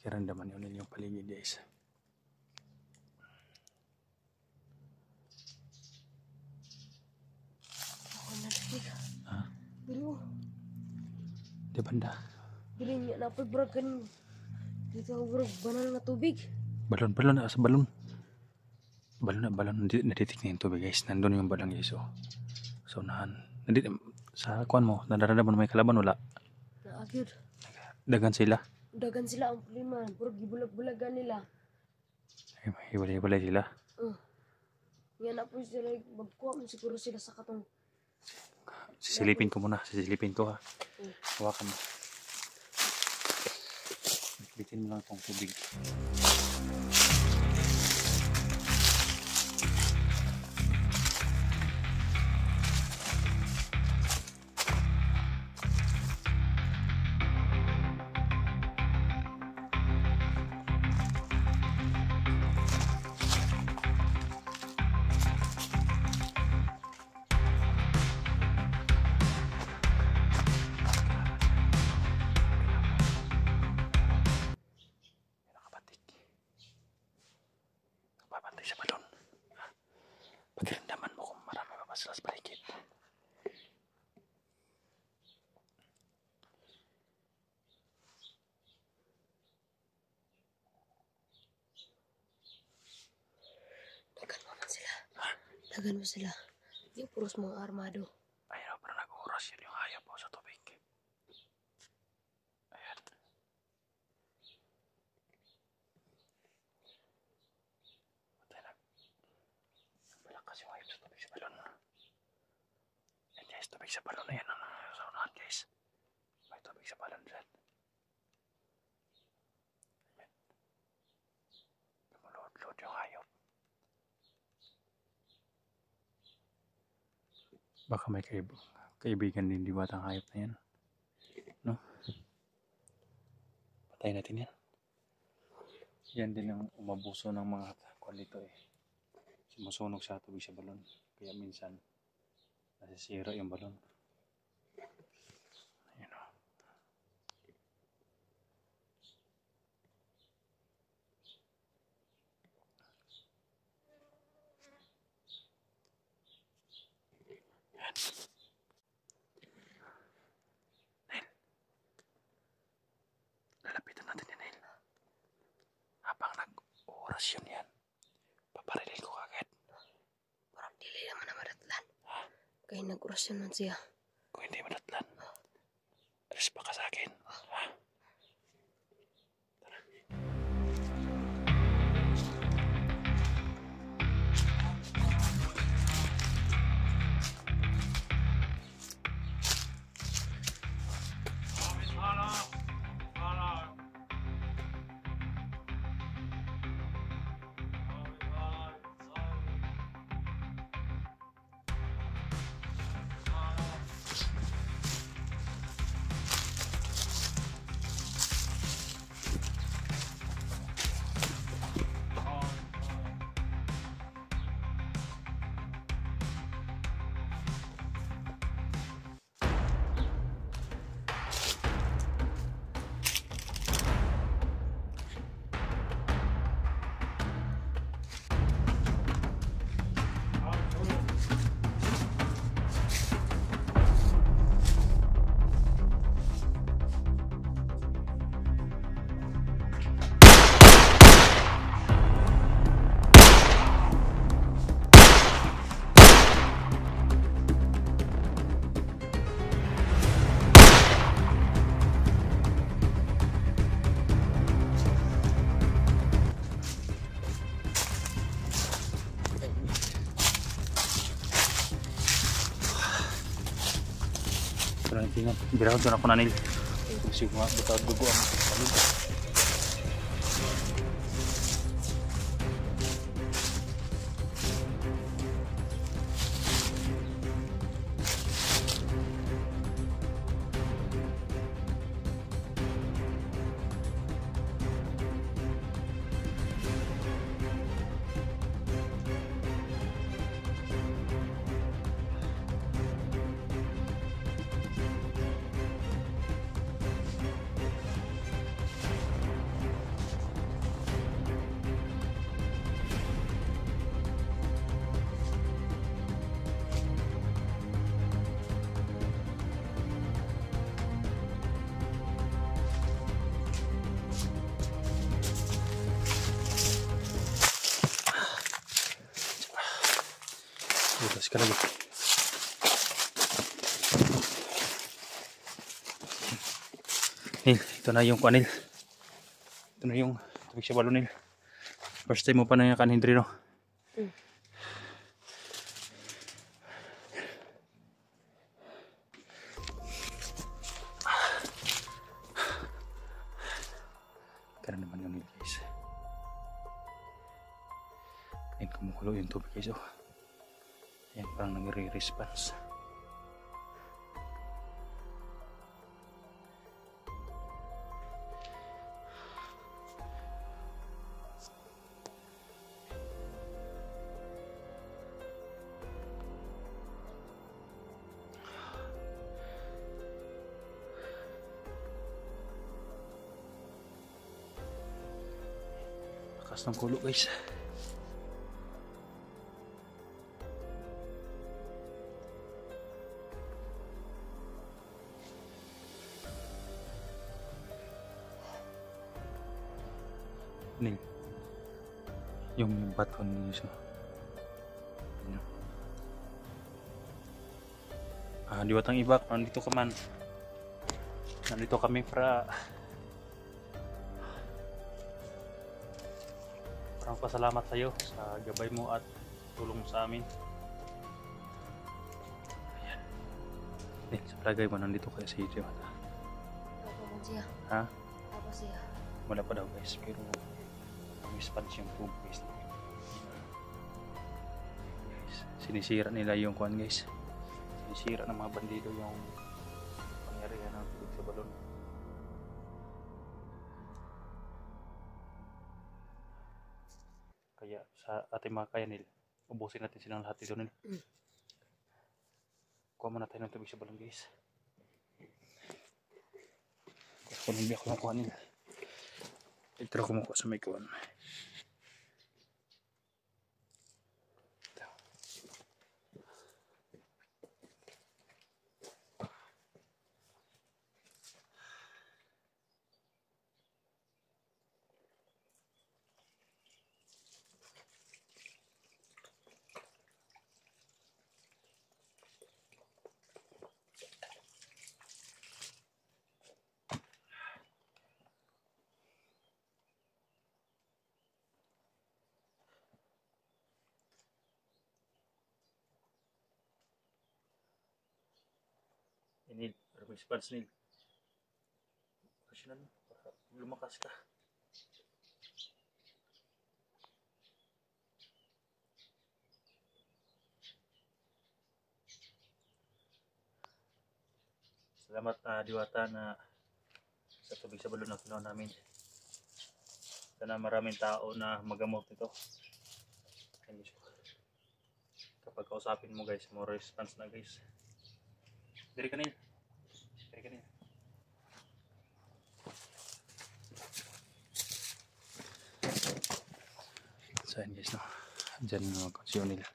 pakiramdaman yun yung paligid guys. Ako na lagi. Ha? Pero, Di banda? bilhin niya na pagbragan. Dito ako brag, banal na tubig. Balon, sa balon. Balon, naditik na yung tubig guys. Nandun yung balang guys, oh. Sa unahan. Sa kuan mo, nadaradaman mo may kalaban, wala? Naagyod. Dagan sila. Dagan sila ang problema. Brag, gibulag-bulagan nila. Hiwalay sila. Yan na po sila, magkuha mo siguro sila sa katong. Sisilipin ko muna. Ha. Hawakan mo. Bitin mo lang itong tubig. Babantay sa balon. Pakiramdaman mo kung marami pa sila sa paligid. Dagan mo man sila. Dagan mo sila. Yung puros mga armado. Ayun, parang nag-uras yun yung hayop po sa tubig. Ayan. Malakas yung hayop sa tubig sa balon. Yan guys, tubig sa balon na yan. Sa unahan guys. May tubig sa balon dyan. Ayan. Lumulod yung hayop. Baka may kaibigan din di batang hayop na yan. No? Patayin natin yan. Yan din ang umabuso ng mga kwan dito eh. Sumusunog sa tubig sa balon. Kaya minsan nasisira yung balon. Ayan o. Yan. Nail. Lalapitan natin yan, Nail. Habang nag-orasyon yan, paparilin ko agad. Parang dili naman na madatlan. Kaya nag-orasyon man siya. Kung hindi madatlan, alis pa ka sa akin. Ha? Tingnan, birahan doon ako na nil. Kasi nga, butag dugo ang balon. Dito ka lagi. Nil, ito na yung kanil. Ito na yung tubig sa balon, Nil. First time mo pa na yung kanindri, no? Kaya naman yun, Nil, guys. Ayan, kumukulo yung tubig, guys, oh. Ayan, parang nagre-response. Lakas ng kulo, guys. Nil, yung bato niyo siya. Diwatang ibak, nandito ka man. Nandito kami para parang pasalamat sa iyo sa gabay mo at tulong sa amin. Ayan. Sa palagay mo nandito kayo sa Diwata. Apa man siya? Ha? Apa siya? Wala pa daw, guys, pero response yung tube, guys. Sinisira nila yung kuan, guys. Sinisira ng mga bandido yung pangyarihan ng tubig sa balon. Kaya sa ating mga kayanil, ubusin natin silang lahat dito, Nil. Kuha muna tayo ng tubig sa balon, guys. Kung hindi ako makuha, Nil. Ito kumukuha sa may kuwan. Nil, response, Nil. Kasi na, para lumakas ka. Salamat, Diwata, na sa tubig sa balon na kinuha namin. Sana maraming tao na magamot ito. Kapag kausapin mo, guys, more response na, guys. Dari ka, Nil. Dari ka, Nil. So yan, guys, no? Diyan yung konsyon nila.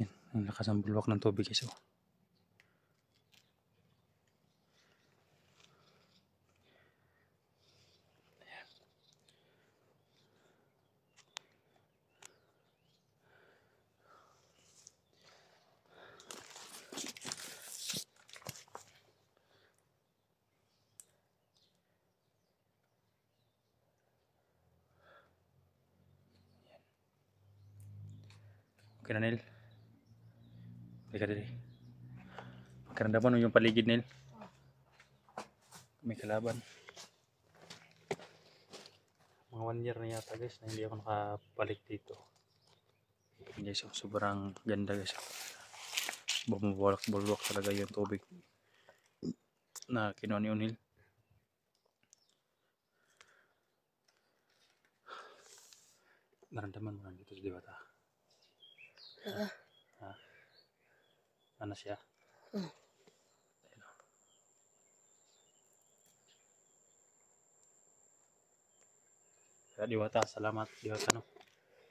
Yan, ang lakas ng bulwak ng tubig, guys, oh. Okay na, Nil. Teka, dali. Magkaramdaman mo yung paligid, Nil. May kalaban. Mga 1 year na yata, guys, na hindi ako nakabalik dito. Guys, so, sobrang ganda, guys. Bumubulwak talaga yung tubig na kinuha ni Nil. Naramdaman mo nandito sa Diwata? Ha? Ano siya? Kaya Diwata, salamat Diwata, no?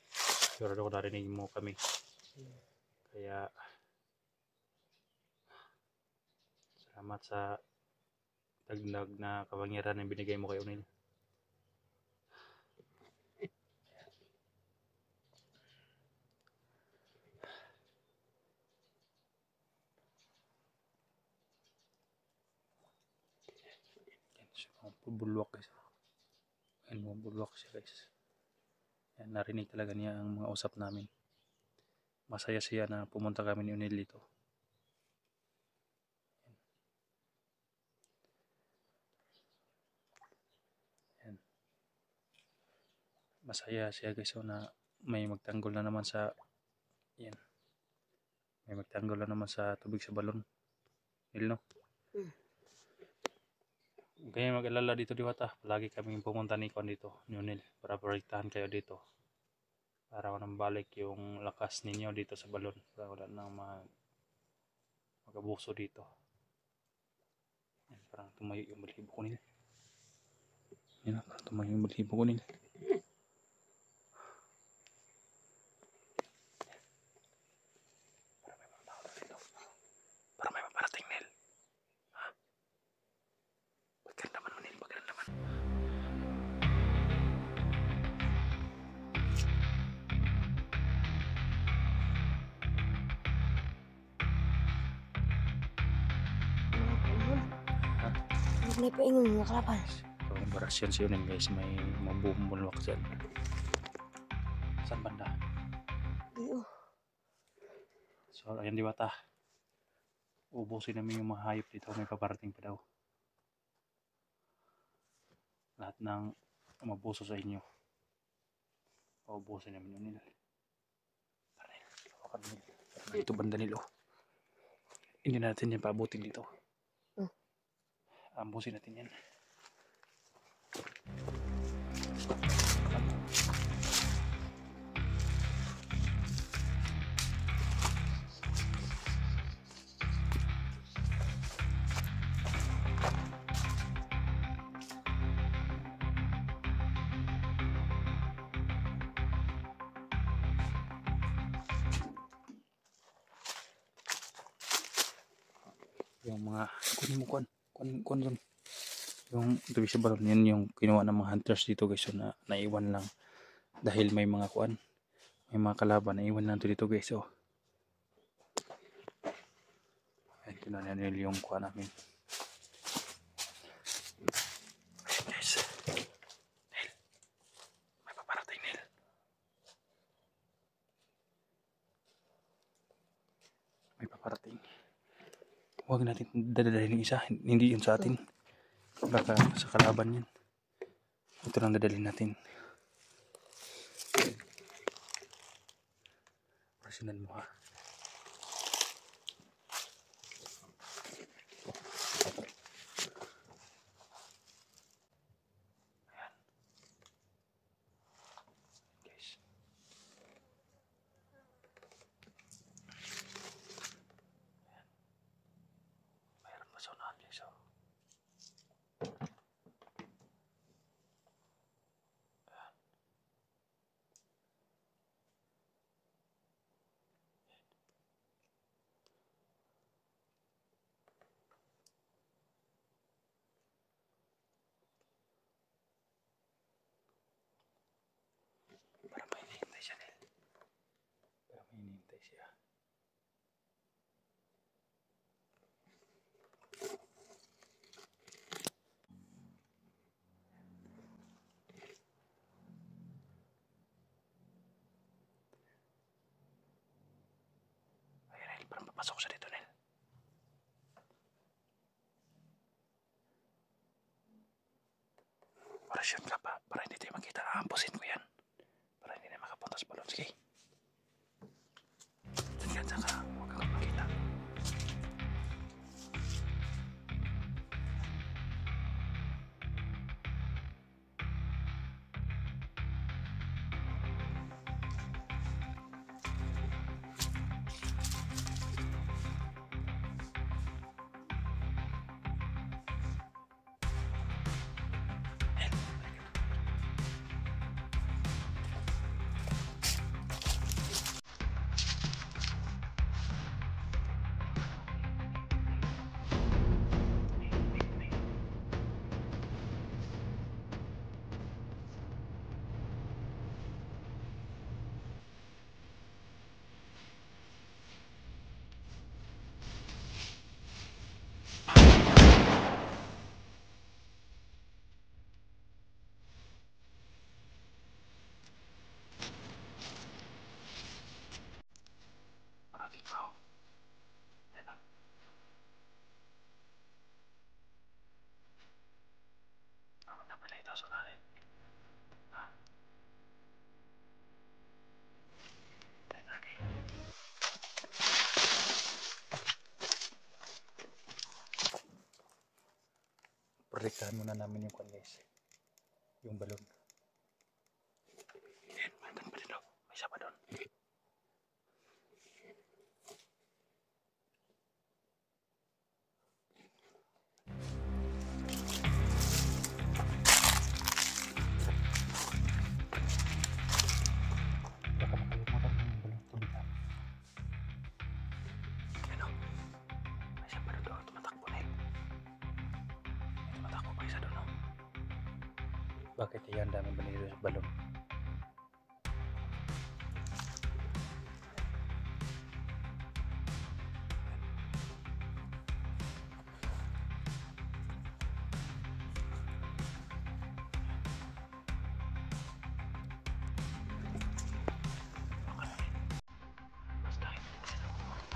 Sigurado ko narinig mo kami. Kaya Salamat sa dagdag na kapangyarihan na binigay mo kay Unil. Pabulwak guys. Ayan, pabulwak siya guys. Ayan, narinig talaga niya ang mga usap namin. Masaya siya na pumunta kami ni Unil dito. Ayan. Masaya siya guys, so na may magtanggol na naman sa yan. May magtanggol na naman sa tubig sa balon. Nil, no? Kaya mag-alala dito Diwata. Palagi kaming pumunta ni Kwan dito, ni Unil, para protektahan kayo dito. Para nang balik yung lakas ninyo dito sa balon. Para wala nang mag-abuso dito. Yan, parang tumayo yung balibo ko nila. Yan, parang tumayo yung balibo ko nila. Para may mga tao dito. Para may maparating nil. Ha? Pagkanda man nil, pagkanda man. May paingon mga kalaban. So, embarasyon si Unil guys, may mabumulwak dyan. Saan banda? Iyo. So, ayan Diwata. Ubusin namin yung mga hayop dito. May paparating pa daw. Lahat ng mabuso sa inyo. Ubusin namin yun nila. Hawakan nila. Dito banda nila. Hindi natin yan paabutin dito. Ambusin natin yan. Yung mga kunin mo kunin dun. Yung tubig sa balon, yan yung kinuha ng mga hunters dito guys, so na naiwan lang dahil may mga may mga kalaban, naiwan lang dito guys. So ayan, kinuha nila yung kuha namin guys. Nil, may paparating Nil. May paparating. Huwag natin dadalhin ng isa, hindi yun sa atin. Baka sa kalaban yan. Ito lang dadalhin natin. Prasinan mo ha. Ayan. Guys. Mayroon pa sa unahan guys. So. Para may hinihintay siya Nil. Para may hinihintay siya. Ayun Nil, parang papasok siya dito Nil. Orasyon ka pa, para hindi tayo makita. Aampusin ko yan. Para hindi na makapunta sa balon. Sige. Diyan ka, huwag kang makita. umpisahan muna namin yung kwan guys. Yung balon. Ayan, mandan pa rin daw. May isa pa doon. Baka makalimutan yung balon tubig namin. Ayan o. May isa pa doon. Tumatakbo na eh. Tumatakbo pa isa doon o. Bakit yan? Dami ba nito sa balon?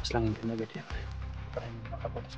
Mas lang din agad yan. Para hindi makapunta sa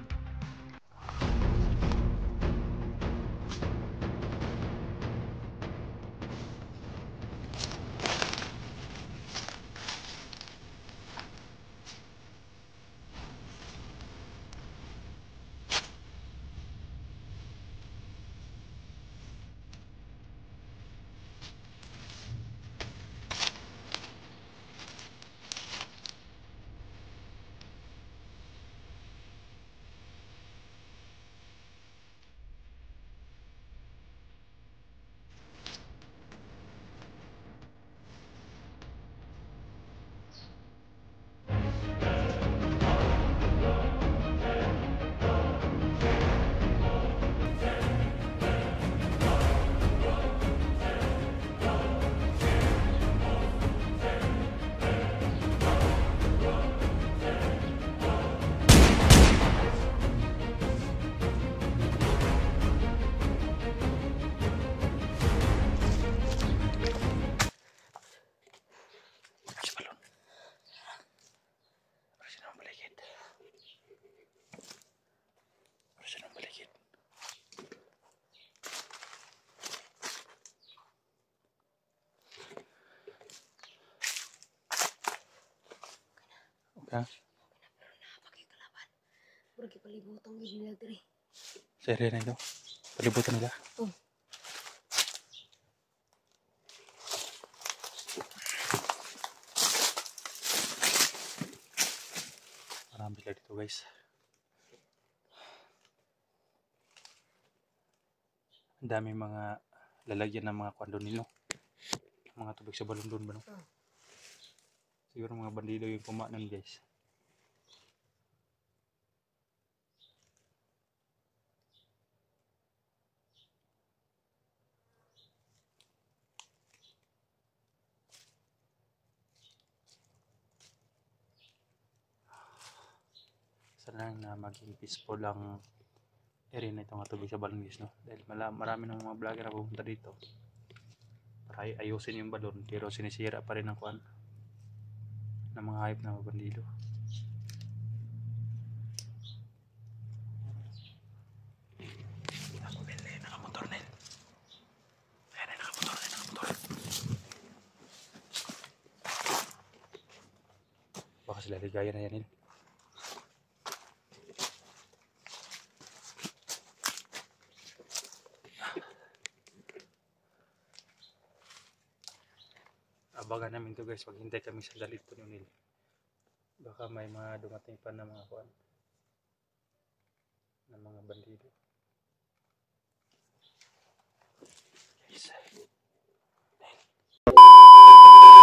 balon. Para siya naman balikid. Para siya naman balikid. Okay. Pakikalaban. Murag ipalibutang gid nila diri. Sere na ito. Palibutan nila. Oh. Marami sila dito guys. Ang dami mga lalagyan ng mga kwando nilo. Mga tubig sa balon doon ba no? Oh. Siguro mga bandido yung kumanan guys. Sana na maging peaceful lang area na ito mga tubig sa balon guys no. Dahil marami ng mga vlogger na pupunta dito para ayusin yung balon pero sinisira pa rin ang kwan ng mga hype na mga bandido. Ako Nel, nakamotor Nel. Ayan, nakamotor. Baka sila ligaya na yan Nel. Abangan namin to guys, maghintay kami sa dalit po nil. Baka may mga dumating pa na mga kuan ng mga bandido.